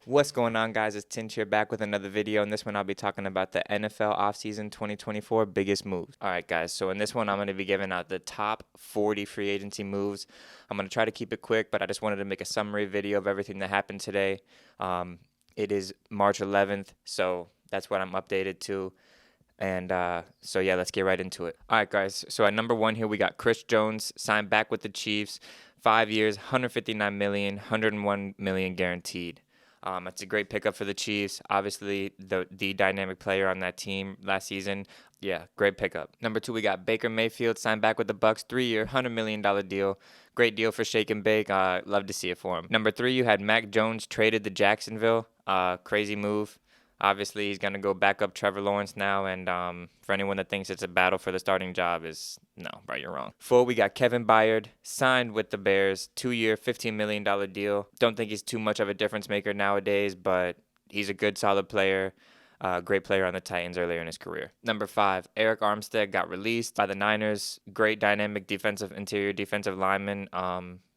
What's going on, guys? It's Tinch here back with another video. In this one, I'll be talking about the NFL offseason 2024 biggest moves. All right, guys. So in this one, I'm going to be giving out the top 40 free agency moves. I'm going to try to keep it quick, but I just wanted to make a summary video of everything that happened today. It is March 11th, so that's what I'm updated to. And so, yeah, let's get right into it. All right, guys. So at number one here, we got Chris Jones signed back with the Chiefs. 5 years, 159 million, 101 million guaranteed. It's a great pickup for the Chiefs. Obviously, the dynamic player on that team last season. Yeah, great pickup. Number two, we got Baker Mayfield signed back with the Bucks, 3 year, $100 million deal. Great deal for Shake and Bake. Love to see it for him. Number three, you had Mac Jones traded to Jacksonville. Crazy move. Obviously, he's going to go back up Trevor Lawrence now, and for anyone that thinks it's a battle for the starting job is no, bro, you're wrong. Four, we got Kevin Byard, signed with the Bears, 2 year, $15 million deal. Don't think he's too much of a difference maker nowadays, but he's a good, solid player. Great player on the Titans earlier in his career. Number five, Eric Armstead got released by the Niners. Great dynamic interior defensive lineman.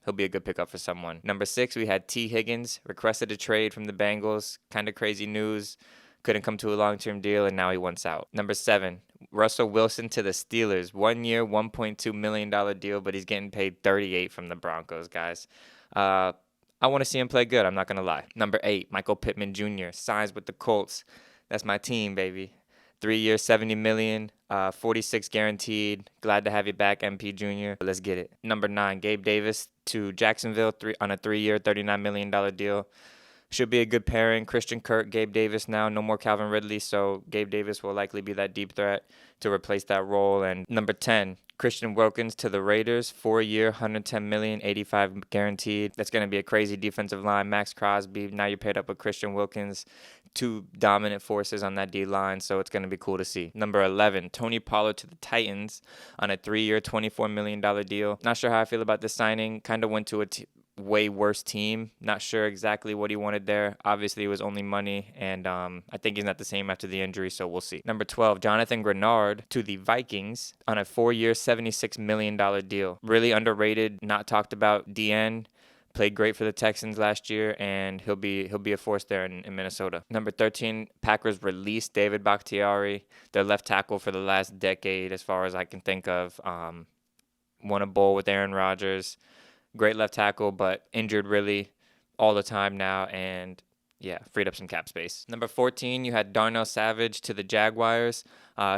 He'll be a good pickup for someone. Number six, we had T. Higgins, requested a trade from the Bengals. Kind of crazy news. Couldn't come to a long-term deal, and now he wants out. Number seven, Russell Wilson to the Steelers. 1 year, $1.2 million deal, but he's getting paid $38 from the Broncos, guys. I want to see him play good, I'm not going to lie. Number eight, Michael Pittman Jr. signs with the Colts. That's my team, baby. 3 years, $70 million, 46 guaranteed. Glad to have you back, MP Jr. Let's get it. Number nine, Gabe Davis to Jacksonville on a 3 year, $39 million deal. Should be a good pairing. Christian Kirk, Gabe Davis now. No more Calvin Ridley, so Gabe Davis will likely be that deep threat to replace that role. And number 10, Christian Wilkins to the Raiders. 4 year, $110 million, 85 guaranteed. That's going to be a crazy defensive line. Max Crosby. Now you're paired up with Christian Wilkins. Two dominant forces on that D line, so it's going to be cool to see. Number 11, Tony Pollard to the Titans on a 3 year, $24 million deal. Not sure how I feel about this signing. Kind of went to a way worse team. Not sure exactly what he wanted there. Obviously, it was only money, and I think he's not the same after the injury, so we'll see. Number 12, Jonathan Grenard to the Vikings on a 4 year, $76 million deal. Really underrated, not talked about DN. Played great for the Texans last year, and he'll be a force there in Minnesota. Number 13, Packers released David Bakhtiari, their left tackle for the last decade, as far as I can think of. Won a bowl with Aaron Rodgers. Great left tackle, but injured really all the time now, and yeah, freed up some cap space. Number 14, you had Darnell Savage to the Jaguars.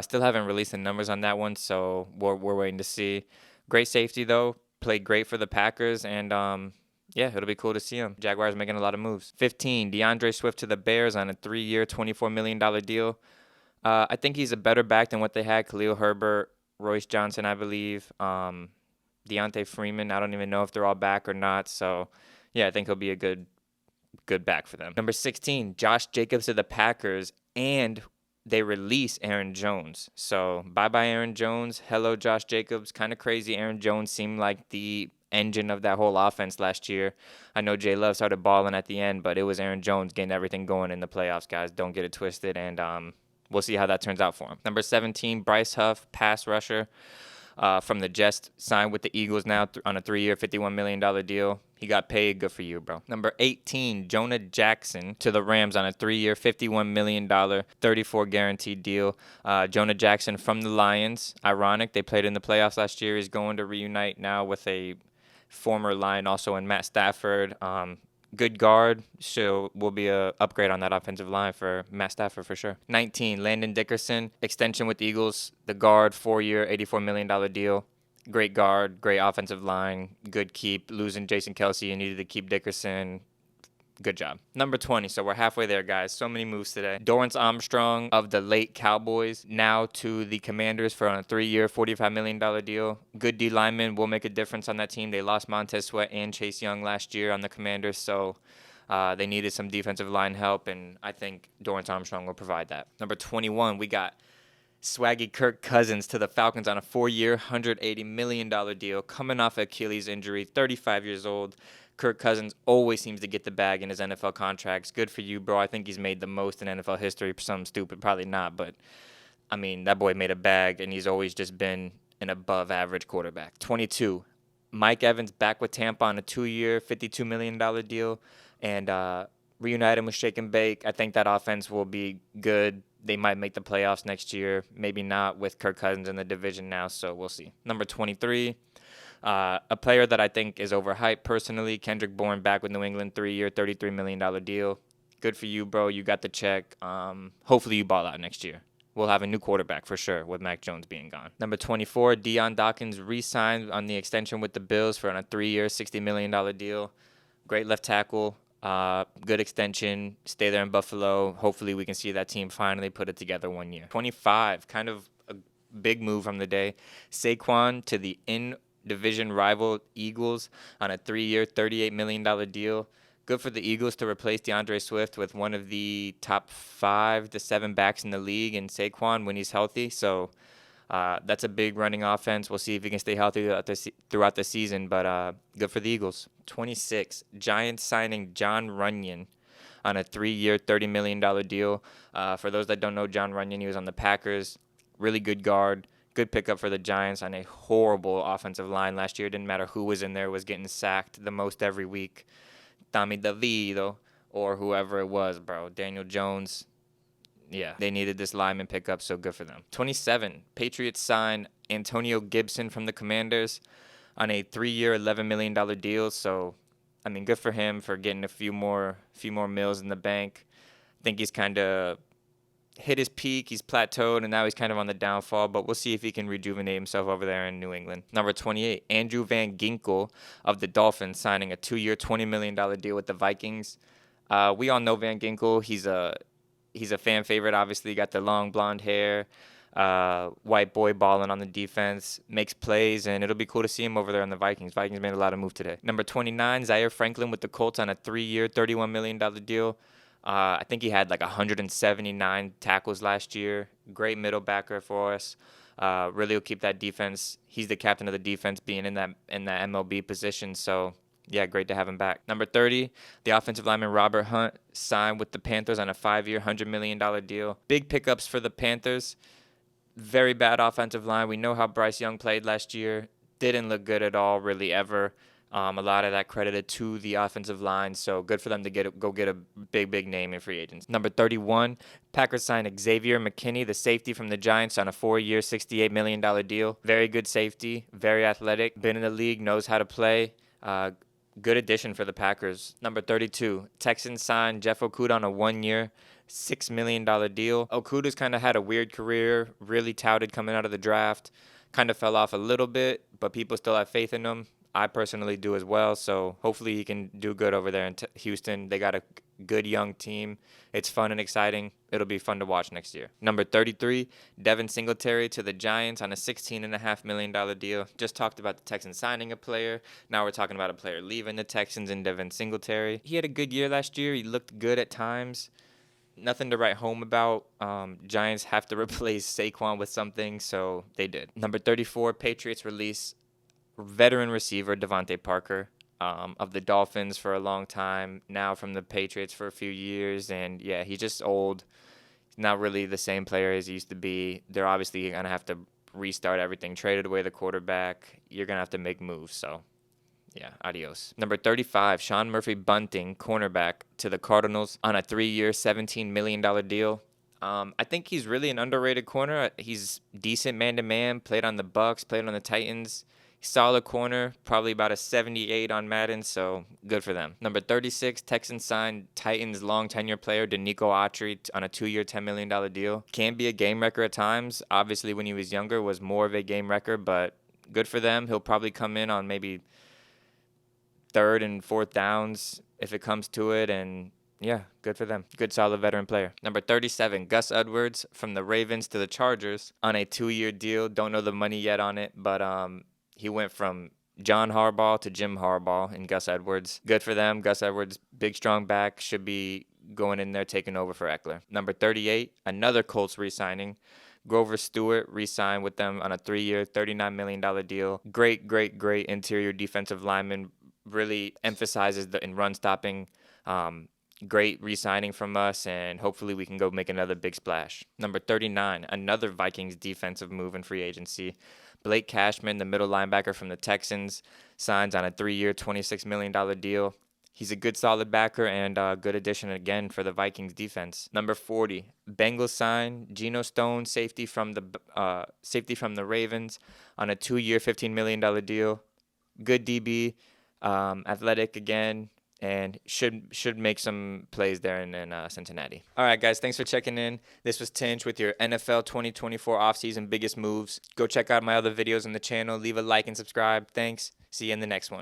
Still haven't released the numbers on that one, so we're waiting to see. Great safety, though. Played great for the Packers, and yeah, it'll be cool to see him. Jaguars making a lot of moves. 15, DeAndre Swift to the Bears on a 3 year, $24 million deal. I think he's a better back than what they had. Khalil Herbert, Royce Johnson, I believe. Deontay Freeman, I don't even know if they're all back or not. So, yeah, I think he'll be a good back for them. Number 16, Josh Jacobs to the Packers, and they release Aaron Jones. So, bye-bye Aaron Jones. Hello, Josh Jacobs. Kind of crazy. Aaron Jones seemed like the engine of that whole offense last year. I know Jay Love started balling at the end, but it was Aaron Jones getting everything going in the playoffs, guys. Don't get it twisted, and we'll see how that turns out for him. Number 17, Bryce Huff, pass rusher. From the Jets, signed with the Eagles now on a 3 year, $51 million deal. He got paid. Good for you, bro. Number 18, Jonah Jackson to the Rams on a 3 year, $51 million, 34 guaranteed deal. Jonah Jackson from the Lions. Ironic, they played in the playoffs last year. He's going to reunite now with a former Lion, also in Matt Stafford. Good guard, so will be a upgrade on that offensive line for Matt Stafford for sure. 19, Landon Dickerson, extension with the Eagles. The guard, 4 year, $84 million deal. Great guard, great offensive line, good keep. Losing Jason Kelsey, you needed to keep Dickerson. Good job. Number 20, so we're halfway there, guys. So many moves today. Dorrance Armstrong of the late Cowboys now to the Commanders for a 3 year, $45 million deal. Good D lineman will make a difference on that team. They lost Montez Sweat and Chase Young last year on the Commanders, so they needed some defensive line help, and I think Dorrance Armstrong will provide that. Number 21, we got swaggy Kirk Cousins to the Falcons on a 4 year, $180 million deal. Coming off Achilles injury, 35 years old. Kirk Cousins always seems to get the bag in his NFL contracts. Good for you, bro. I think he's made the most in NFL history. Something stupid, probably not, but I mean, that boy made a bag, and he's always just been an above-average quarterback. 22, Mike Evans back with Tampa on a 2 year, $52 million deal, and reunite him with Shake and Bake. I think that offense will be good. They might make the playoffs next year. Maybe not with Kirk Cousins in the division now, so we'll see. Number 23, a player that I think is overhyped personally, Kendrick Bourne back with New England, 3-year, $33 million deal. Good for you, bro. You got the check. Hopefully you ball out next year. We'll have a new quarterback for sure with Mac Jones being gone. Number 24, Deion Dawkins re-signed on the extension with the Bills for a 3-year, $60 million deal. Great left tackle. Good extension. Stay there in Buffalo. Hopefully we can see that team finally put it together one year. 25, kind of a big move from the day. Saquon to the in-division rival Eagles on a 3-year, $38 million deal. Good for the Eagles to replace DeAndre Swift with one of the top 5 to 7 backs in the league in Saquon when he's healthy. So that's a big running offense. We'll see if he can stay healthy throughout the season, but good for the Eagles. 26, Giants signing John Runyon on a 3-year, $30 million deal. For those that don't know John Runyon, he was on the Packers. Really good guard. Good pickup for the Giants on a horrible offensive line last year. Didn't matter who was in there, was getting sacked the most every week. Tommy DeVito or whoever it was, bro. Daniel Jones. Yeah, they needed this lineman pickup, so good for them. 27, Patriots sign Antonio Gibson from the Commanders on a 3-year, $11 million deal. So, I mean, good for him for getting a few more mills in the bank. I think he's kind of hit his peak. He's plateaued, and now he's kind of on the downfall, but we'll see if he can rejuvenate himself over there in New England. Number 28, Andrew Van Ginkel of the Dolphins signing a 2-year, $20 million deal with the Vikings. We all know Van Ginkel. He's a fan favorite, obviously. Got the long blonde hair, white boy balling on the defense, makes plays, and it'll be cool to see him over there on the Vikings. Vikings made a lot of moves today. Number 29, Zaire Franklin with the Colts on a 3-year, $31 million deal. I think he had like 179 tackles last year. Great middle backer for us. Really will keep that defense. He's the captain of the defense, being in that MLB position. So yeah, great to have him back. Number 30, the offensive lineman Robert Hunt signed with the Panthers on a 5-year, $100 million deal. Big pickups for the Panthers. Very bad offensive line. We know how Bryce Young played last year. Didn't look good at all, really, ever. A lot of that credited to the offensive line, so good for them to go get a big name in free agents. Number 31, Packers signed Xavier McKinney, the safety from the Giants, on a 4-year, $68 million deal. Very good safety, very athletic, been in the league, knows how to play. Good addition for the Packers. Number 32, Texans signed Jeff Okudah on a 1-year, $6 million deal. Okudah's kind of had a weird career, really touted coming out of the draft. Kind of fell off a little bit, but people still have faith in him. I personally do as well, so hopefully he can do good over there in Houston. They got a good young team. It's fun and exciting. It'll be fun to watch next year. Number 33, Devin Singletary to the Giants on a $16.5 million deal. Just talked about the Texans signing a player. Now we're talking about a player leaving the Texans in Devin Singletary. He had a good year last year. He looked good at times. Nothing to write home about. Giants have to replace Saquon with something, so they did. Number 34, Patriots release veteran receiver Devontae Parker of the Dolphins for a long time, now from the Patriots for a few years, and yeah, he's just old. He's not really the same player as he used to be. They're obviously going to have to restart everything, traded away the quarterback. You're going to have to make moves, so yeah, adios. Number 35, Sean Murphy-Bunting, cornerback to the Cardinals on a 3-year, $17 million deal. I think he's really an underrated corner. He's decent man-to-man, played on the Bucks, played on the Titans. Solid corner, probably about a 78 on Madden, so good for them. Number 36, Texans signed Titans long tenure player Danico Autry on a 2-year, $10 million deal. Can be a game wrecker at times. Obviously, when he was younger, was more of a game wrecker, but good for them. He'll probably come in on maybe 3rd and 4th downs if it comes to it, and yeah, good for them. Good, solid veteran player. Number 37, Gus Edwards from the Ravens to the Chargers on a 2-year deal. Don't know the money yet on it, but he went from John Harbaugh to Jim Harbaugh and Gus Edwards. Good for them. Gus Edwards, big, strong back, should be going in there taking over for Eckler. Number 38, another Colts re-signing. Grover Stewart re-signed with them on a 3-year, $39 million deal. Great interior defensive lineman. Really emphasizes in run stopping. Great re-signing from us, and hopefully we can go make another big splash. Number 39, another Vikings defensive move in free agency. Blake Cashman, the middle linebacker from the Texans, signs on a 3-year, $26 million deal. He's a good solid backer and a good addition again for the Vikings defense. Number 40, Bengals sign Geno Stone, safety from the Ravens, on a 2-year, $15 million deal. Good DB, athletic again, and should make some plays there in Cincinnati. All right, guys, thanks for checking in. This was Tinch with your NFL 2024 offseason biggest moves. Go check out my other videos on the channel. Leave a like and subscribe. Thanks. See you in the next one.